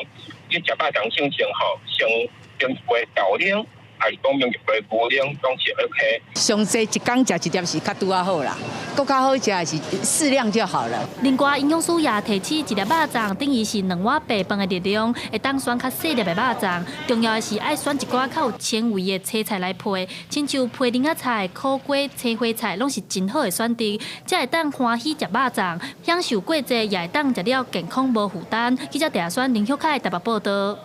你食肉粽进前吼，先饮一杯豆奶，还是讲用一杯牛奶，拢是 OK。上济一天食一粒是较拄啊好啦，更较好食的是适量就好了。另外，营养师也提起一粒肉粽等于是2碗白饭的热量，会当选较细粒的肉粽。重要的是爱选一寡较有纤维的青菜来配，亲像配冷仔菜、苦瓜、青花菜，拢是真好的选择。才会当欢喜食肉粽，享受过节，也会当食了健康无负担。记者陈选林秀凯台北报道。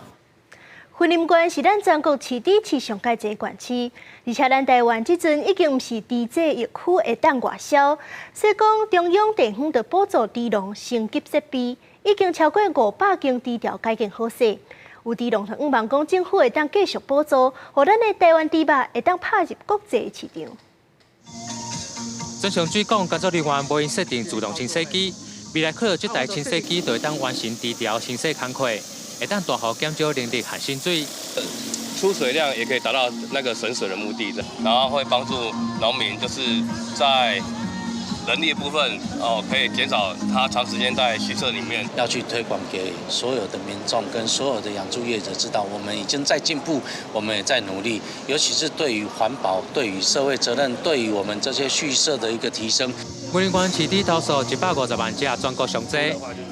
云林县是咱全国市底市上界侪县市，而且咱台湾即阵已经毋是低济疫区会当外销。说讲中央地方的补助猪农升级设备，已经超过500间猪条改建好势。有猪农希望讲政府会当继续补助，互咱的台湾猪肉会当拍入国际市场。正常水管工作人员无因设定自动清洗机，未来靠这台清洗机就会当完成猪条清洗工作。会当大幅减少人力和薪水，出水量也可以达到那个省水的目的，然后会帮助农民，就是在人力部分可以减少他长时间在畜舍里面。要去推广给所有的民众跟所有的养猪业者知道，我们已经在进步，我们也在努力，尤其是对于环保、对于社会责任、对于我们这些畜舍的一个提升。云林县市底投诉150万只，全国上济，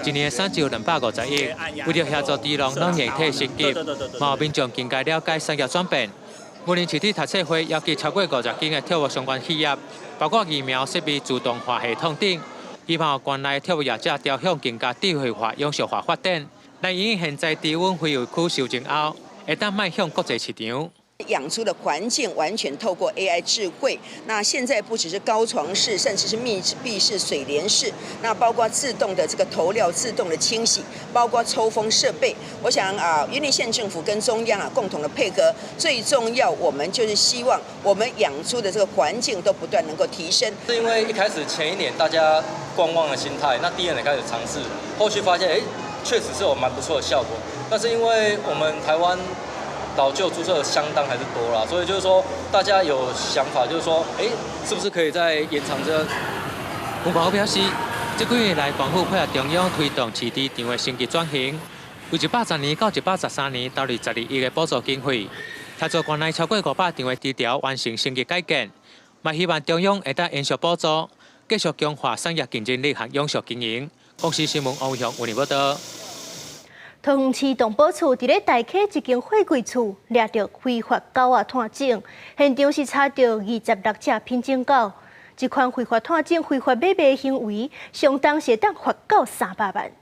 今年的产值250亿。为了协助猪农让形体升级，毛民众更加了解产业转变。云林市底读册会邀集超过50间的跳务相关企业，包括疫苗设备自动化系统等，希望县内跳务业者朝向更加智慧化、永续化发展。来因应现在低温非游区受精后，会当迈向国际市场。养猪的环境完全透过 AI 智慧，那现在不只是高床式，甚至是密闭式、水帘式，那包括自动的这个投料、自动的清洗，包括抽风设备。我想云林县政府跟中央共同的配合，最重要我们就是希望我们养猪的这个环境都不断能够提升。是因为一开始前1年大家观望的心态，那第2年开始尝试，后续发现确实是有蛮不错的效果。但是因为我们台湾老旧猪舍相当还是多啦，所以就是说大家有想法，就是说，是不是可以再延长这？有网友表示，这几年来，政府配合中央推动市地场的升级转型，由110年到113年投入12亿的补助经费，协助县内超过500场的猪条完成升级改建，嘛希望中央会当延续补助，继续强化产业竞争力和永续经营。公司新闻王雄为你报道。桃园市动保处伫咧大溪一间货柜厝掠到非法狗仔探种，现场是查到26只品种狗。这款非法探种、非法买卖行为，相当是当罚到300万。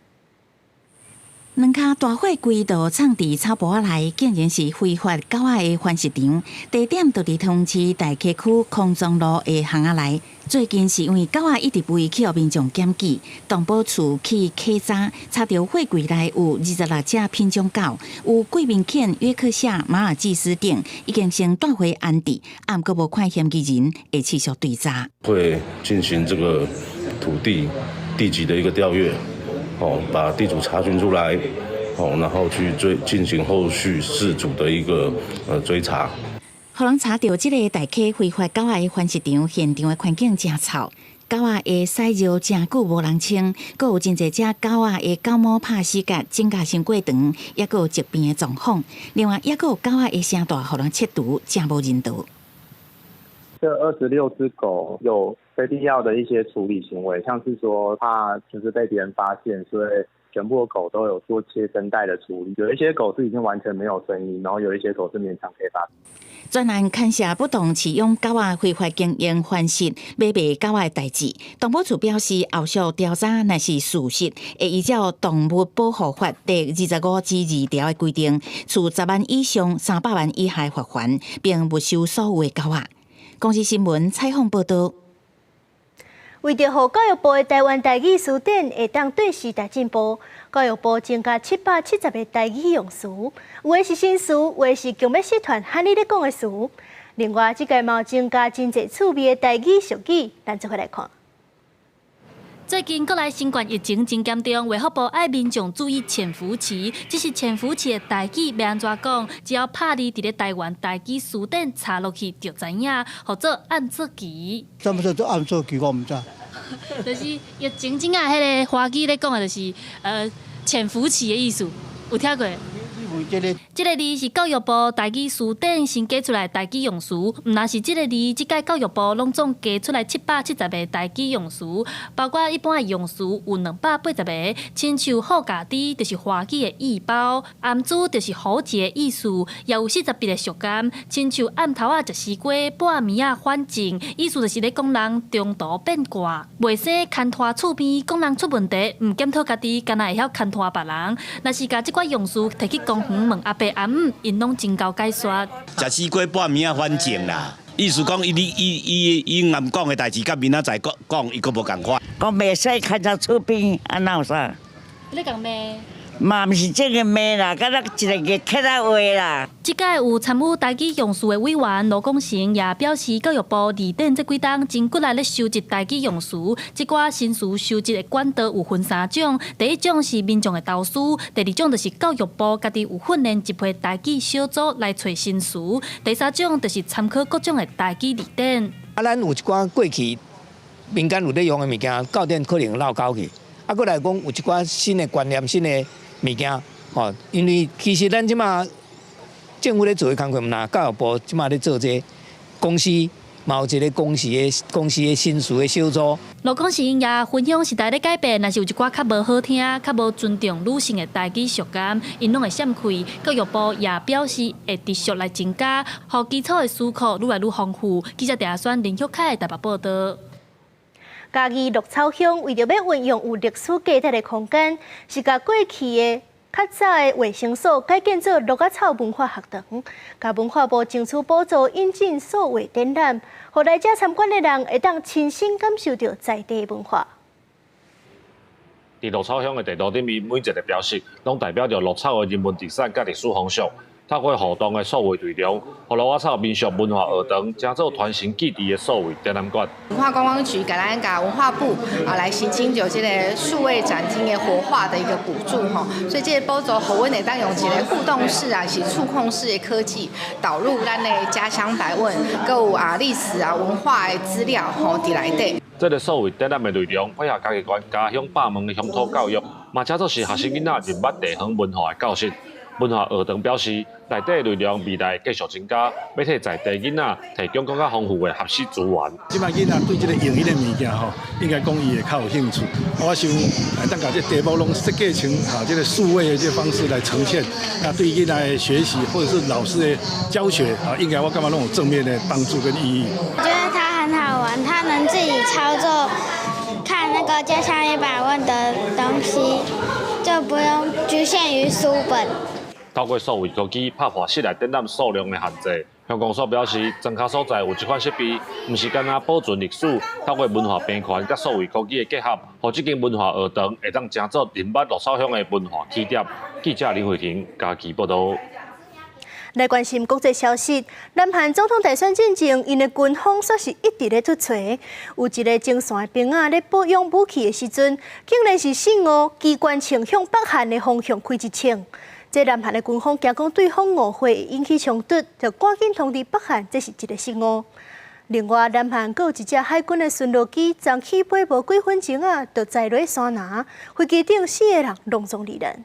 两卡大货柜都藏伫草坡仔内，竟然是非法狗仔的繁殖场。地点就伫桃园市大溪区空中路的巷仔内。最近是因为狗仔一直未去互民众检举，动保处去稽查，查到货柜内有26只品种狗，有贵宾犬、约克夏、马尔济斯等，已经先带回安置，还阁无看嫌疑人，会持续追查。会进行这个土地地籍的一个调阅。把地主查询出来，然后去进行后续事主的一个追查。互人查到这个大溪非法狗仔的繁殖场现场的环境真臭，狗仔的屎尿真久无人清，阁有真侪只狗仔的狗毛拍死角、指甲身过长，也阁有疾病的状况。另外，也阁有狗仔的声大，互人亵渎，真无人道。这26只狗有非必要的一些处理行为，像是说怕就是被别人发现，所以全部的狗都有做切声带的处理。有一些狗是已经完全没有声音，然后有一些狗是勉强可以发出。专案牵涉不当饲养狗仔非法经营贩食、买卖狗仔的代志。动保处表示，后续调查若是事实，会依照《动物保护法》第25之2条的规定，处10万以上300万以下罚款，并没收所有的狗仔。公视新闻采访报道。为着让教育部的台湾台语词典会当对时代进步，教育部增加770个台语用词，有的是新词，有的是强要社团喊你咧讲的词。另外，这届嘛增加真侪趣味的台语俗语，咱做伙来看。最近国内新冠疫情真严重，卫福部爱民众注意潜伏期。这是潜伏期的台语要安怎讲？只要拍你伫咧台湾台语词典查落去就知影，或者按做期。怎么做按做期？我唔知。就是疫情前啊，迄个华语咧讲的就是潜伏期的意思，有听过？这个字是教育部台语词典新加出来台语用词，毋那是这个字，这届教育部拢总加出来770个台语用词，包括一般的用词有280个，亲像好家己就是华语的义包，暗珠就是好字的意思，也有48个俗感，亲像暗头仔食西瓜，半暝仔反正，意思就是咧讲人中途变卦，袂使牵拖厝边，讲人出问题，毋检讨家己，敢若会晓牵拖别人。若是甲即款用词摕去公园问阿伯阿姆，因拢真够解说。食西瓜半暝仔反正啦，意思讲伊暗讲的代志，甲明仔载讲，伊个无共款。讲袂使牵到厝边，啊哪有啥？你讲骂？嘛毋是这个骂啦，敢若一个月客仔话啦。即届有参与台语用词的委员罗光成也表示，教育部立定这几档真骨力咧收集台语用词，即寡新词收集的管道有分3种，第一种是民众的投诉，第二种就是教育部家己有训练一批台语小组来找新词，第3种就是参考各种的台语立定。咱有一寡过去民间有咧用的物件，到点可能落高去。过来讲有一寡新的观念、新的物件，因为其实咱即马政府咧做的工作，毋那教育部即马咧做这公司，嘛有一个公司的新词的小组。罗光成也分享时代咧改变，若是有一寡较无好听、较无尊重女性的台语俗感，因拢会闪开。教育部也表示会持续来增加，互基础的思考愈来愈丰富。记者陈选林旭凯台北报道。嘉义鹿草乡为着要运用有历史价值的空间，是甲过去的较早的卫生所改建做鹿仔草文化学堂，甲文化部争取补助引进数位展览，互来遮参观的人会当亲身感受到在地文化。伫鹿草乡的地图顶面，每一个标识拢代表着鹿草的人文特产甲历史风俗。透过互动的数位内容，互鹿仔草民俗文化学堂成做传承基地的数位展览馆。文化观光局给咱甲文化部来申请有这个数位展厅的活化的一个补助所以这个补助互阮会当用一个互动式是触控式的科技导入咱的家乡百问，还有历史文化的资料伫内底。这个数位展览的内容配合嘉义县家乡百门的乡土教育，嘛成做是学生囡仔认捌地方文化的教室。文化学堂表示，内底内容未来继续增加，要替在地囡仔提供更加丰富的学习资源。即摆囡仔对这个影音的物件应该讲伊会较有兴趣。我想来当把这题目拢设计成这个数位的这方式来呈现，那对囡仔的学习或者是老师的教学应该我感觉拢有正面的帮助跟意义。我觉得它很好玩，它能自己操作，看那个家乡100问的东西，就不用局限于书本。透过数位科技打破室内展览数量的限制，乡公所表示，庄脚所在有这款设备，唔是干那保存历史，透过文化平权甲数位科技的结合，互这间文化学堂会当成做认捌鹿草乡的文化起点。记者林慧婷嘉义报道。来关心国际消息，南韩总统大选进程，因的军方却是一直咧突锤。有一个前线的兵仔咧保养武器的时阵，竟然是4号机关枪向北韩的方向开一枪。这南韩的军方惊讲对方误会引起冲突，就赶紧通知北韩，这是一个信号。另外，南韩还有一只海军的巡逻机，昨起飞无几分钟就载落山拿，飞机顶4个人隆重罹难。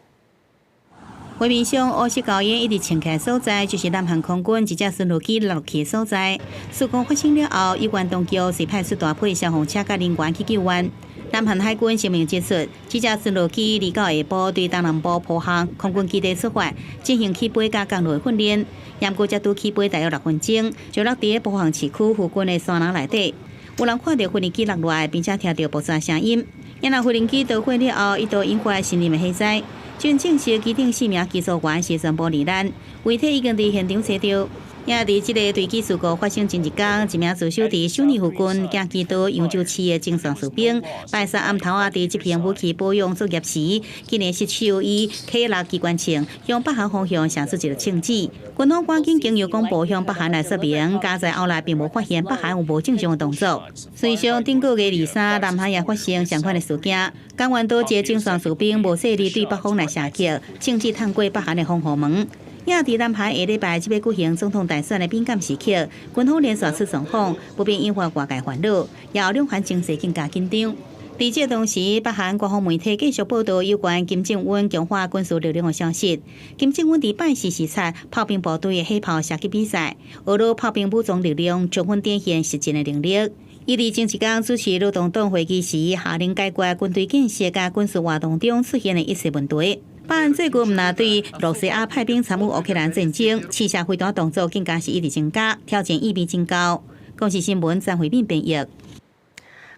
画面上，乌色高烟一直呈开所在，就是南韩空军一架顺路机落去的所在。事故发生了后，有关当局是派出大批消防车甲人员去救援。南韩海军声明指出，这架顺路机离到下晡对东南部坡航空军基地出发，进行起飞甲降落训练。严格才拄起飞大约6分钟，就落伫坡航市区附近的山林内底。有人看到飞行机落来，并且听到爆炸声音。因那飞行机倒毁了后，一度引发森林的火灾。经证实，机顶4名技术员是全部罹难，遗体已经伫现场找到。也伫这个坠机事故发生前一天，一名自首伫首尔附近京畿道扬州市的精算士兵，拜三暗头伫执行武器保养作业时，竟然失手以起落机关枪向北韩方向射出一个枪指。军方赶紧经由广播向北韩来说明，加在后来并无发现北韩有无正常的动作。实际上，顶个月23，南韩也发生相关的事件，江原岛一个精算士兵无细力对北方来射击，枪指探过北韩的防护门。也伫南韩下礼拜即要举行总统大选的敏感时刻，军方连续出状况，不便引发外界烦恼，也两韩情势更加紧张。伫这同时，北韩官方媒体继续报道有关金正恩强化军事力量的消息。金正恩伫拜四视察炮兵部队的火炮射击比赛，俄罗炮兵武装力量充分展现实战的能力。伊伫前一天主持劳动党会议时，下令解决军队建设甲军事活动中出现的一些问题。北韩最近拿对罗西亚派兵参与乌克兰战争，刺杀飞弹动作更加是一直增加，挑战意味真高。公视新闻张惠敏编译。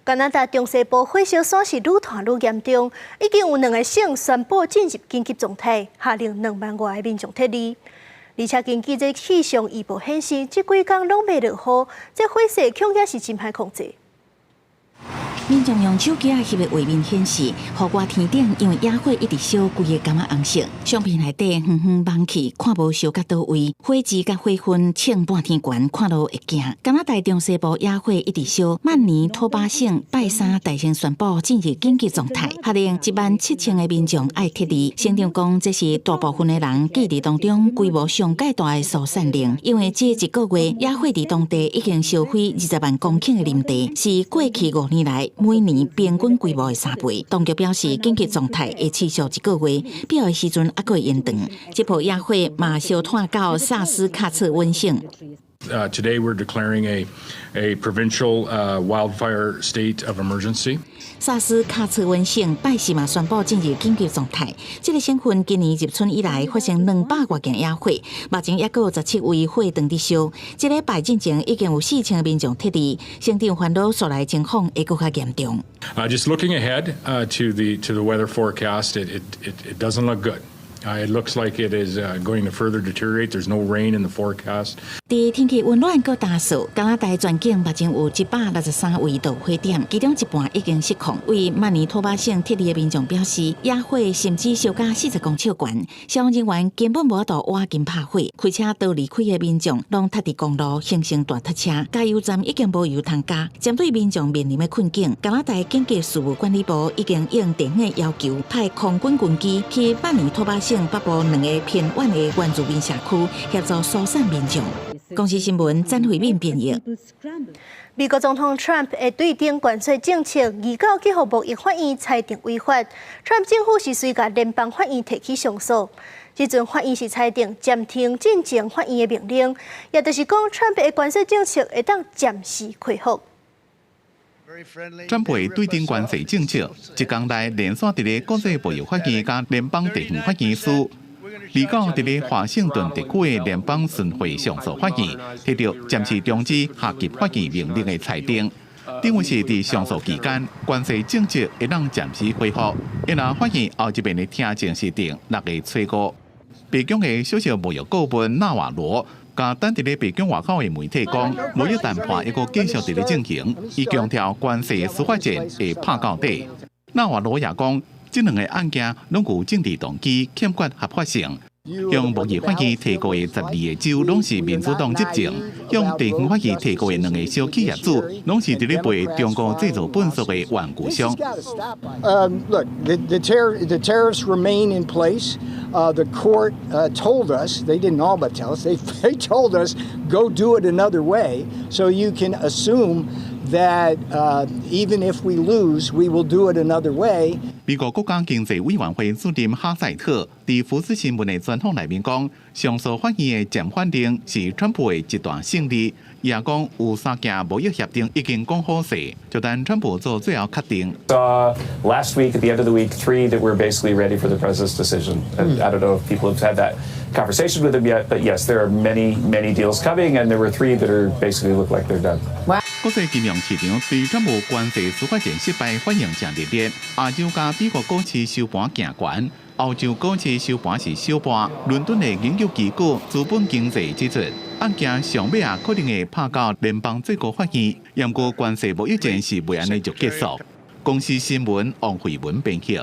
加拿大中西部火烧山是愈传愈严重，已经有2个省宣布进入紧急状态，下令2万外的民众撤离。而且根据这气象预报显示，这几天拢未落雨，这火势恐也是真歹控制。民众用手机翕的画面显示，雨外天顶因为野火一直烧，规个感觉红色，相片内底远远望去，看无烧到倒位，火枝甲火焰冲半天悬，看落会惊。加拿大中西部野火一直烧，曼尼托巴省拜三大声宣布进入紧急状态，下令17000个民众爱撤离。省长讲，这是大部分的人记忆当中规模上介大的疏散令，因为这1个月野火伫当地已经烧毁20万公顷的林地，是过去5年来每年平均规模的3倍。当局表示，紧急状态会持续1个月，必要的时阵还佫会延长。这波野火嘛烧炭到萨斯喀彻温省。Today we're declaring a provincial wildfire state of emergency. 萨斯喀彻温省拜四嘛宣布进入紧急状态。这个省份今年入春以来发生200多件野火，目前也有17位火场伫烧。这礼拜进前已经有4000个民众撤离，省长烦恼所来情况会更加严重。Just looking ahead to the weather forecast, it doesn't look good. It looks like it is going to further deteriorate. There's no rain in the forecast. 伫天气温暖佮大暑，加拿大全境目前有163位导火点，其中一半已经失控。为曼尼托巴省撤离的民众表示，野火甚至烧到40公尺悬，消防人员根本无法度挖紧拍火，开车倒离开的民众拢踏伫公路，形成大塞车。加油站已经无油通加。针对民众面临的困境，加拿大紧急事务管理部已经应电话要求，派空军军机去曼尼托巴省北部2个偏远的原住民社区协助疏散民众。公视新闻詹惠敏编译。美国总统 Trump 的对顶关税政策移到去互贸易法院裁定违法 ，Trump 政府是随甲联邦法院提起上诉。这阵法院是裁定暂停进前法院的命令，也就是讲 Trump 的关税政策会当暂时恢复。川普的对顶关税政策，一天内连续伫咧国际贸易法院甲联邦地方法院书。离到伫咧华盛顿地区的联邦巡回上诉法院，摕到暂时中止下级法院命令的裁定，等于是伫上诉期间，关税政策会当暂时恢复。因那法院后一遍的听证是定6月初5。北京的首席贸易顾问纳瓦罗，甲等伫咧北京外口的媒体讲，贸易谈判一个继续伫咧进行，伊强调关税司法战会拍到底。纳瓦罗也讲，这2个案件拢有政治动机，欠缺合法性。向贸易法院提过的12个州拢是民主党执政，向地方法院提过的2个小企业主拢是伫咧卖中国制造本属的玩具商。Look, the tariffs remain in place. The court told us, they didn't all but tell us, they told us, go do it another way, so you can assume that even if we lose, we will do it another way. 美国国家经济委员会主任哈塞特伫福斯新闻的专访内面讲，上诉法院的暂缓令是川普的一段胜利，也讲有3件贸易协定已经讲好势，就等川普做最后决定。Last week, at the end of the week, 3 that were basically ready for the president's decision. I don't know if people have had that conversation with him yet, but yes, there are many, many deals coming, and there were 3 that are basically look like they're done. 国际金融市场对川普关税司法战失败反应正热烈，亚洲加美国股市收盘行悬，欧洲股市收盘是小盘。伦敦的研究机构资本经济指出，案件上尾可能会拍到联邦最高法院，不过关税贸易战是未安尼就结束。公司新闻王慧文编辑。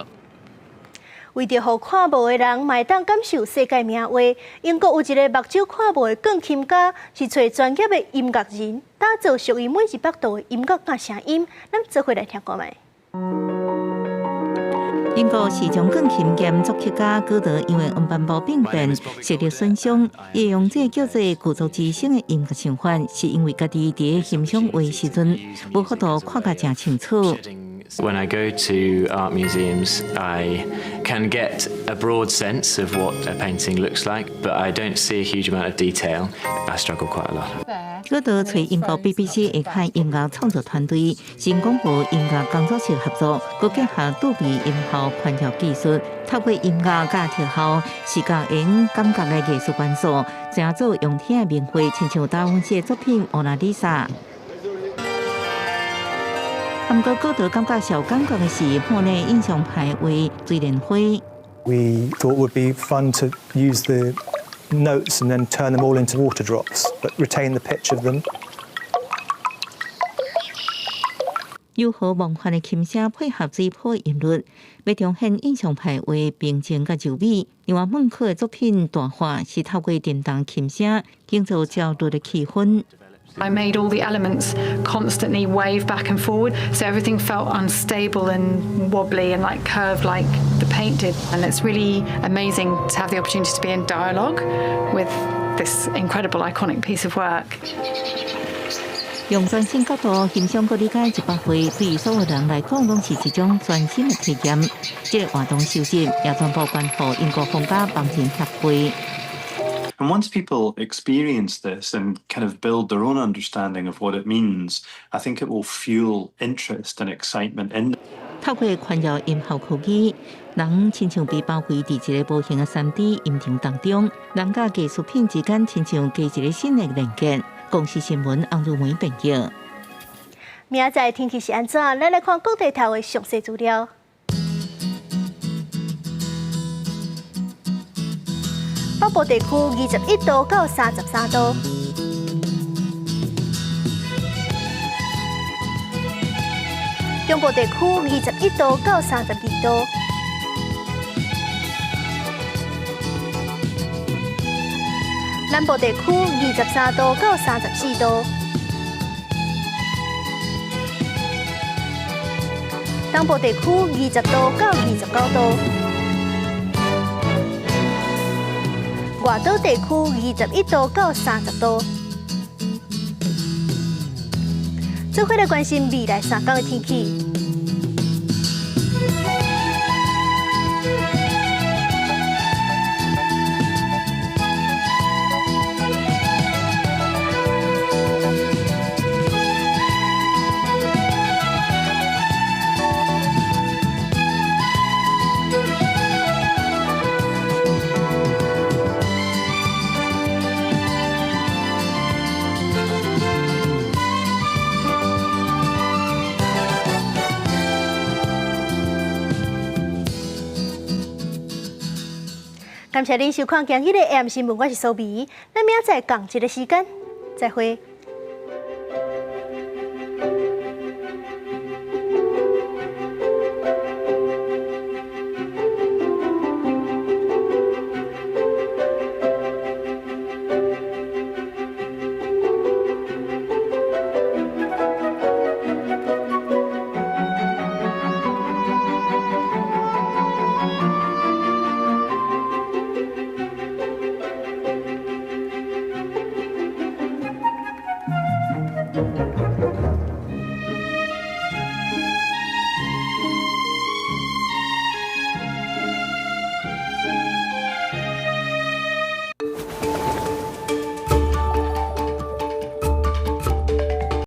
为着让看无的人嘛会当感受世界名画，英国有一个目睭看无的钢琴家，是找专业的音乐人，打造属于每一百度的音乐甲声音。咱做伙来听看卖。英国时装钢琴兼作曲家戈德因为音伴部病变视力损伤，伊用这叫做故作之声的音乐唱法，是因为家己伫欣赏画时阵无法度看甲正清楚。When I go to art museums, I can get a broad sense of what a painting looks like, but I don't see a huge amount of detail. I struggle quite a lot. 戈德随英国 BBC 下海音乐创作团队、新广播音乐工作室合作，佮结合杜比音效传调技术，透过音乐甲特效、视觉影感觉的艺术元素，制作用听的名画，亲像达芬奇的作品《蒙娜丽莎》。不过，戈德感觉受感觉的是莫内印象派画《醉莲花》。We thought it would be fun to use the notes and then turn them all into water drops, but retain the pitch of them. 柔和梦幻的琴声配合水波音律，要彰显印象派画平静甲柔美。另外，孟克的作品《大画》是透过电动琴声营造焦虑的气氛。I made all the elements constantly wave back and forward, so everything felt unstable and wobbly and like curved like the paint did. And it's really amazing to have the opportunity to be in dialogue with this incredible iconic piece of work. 用全新角度欣赏和理解一百回，对所有人来讲，拢是一种全新的体验。这个活动收集也全部关乎英国皇家钢琴协会。And once people experience this and kind of build their own understanding of what it means, I think it will fuel interest and excitement in. 透过传绕音效科技，人亲像被包围伫一个无形的3D 音场当中，人甲艺术品之间亲像加一个新的连接。公司新闻洪如梅编辑。明仔载天气是安怎？咱来看各地头的详细资料。北部地区21度到33度，中部地区21度到32度，南部地区23度到34度，东部地区20度到29度。外岛地区21度到30度。做伙来关心未来3天的天气。感谢您收看今日的AM新闻，我是苏比。咱明仔载同一个时间再会。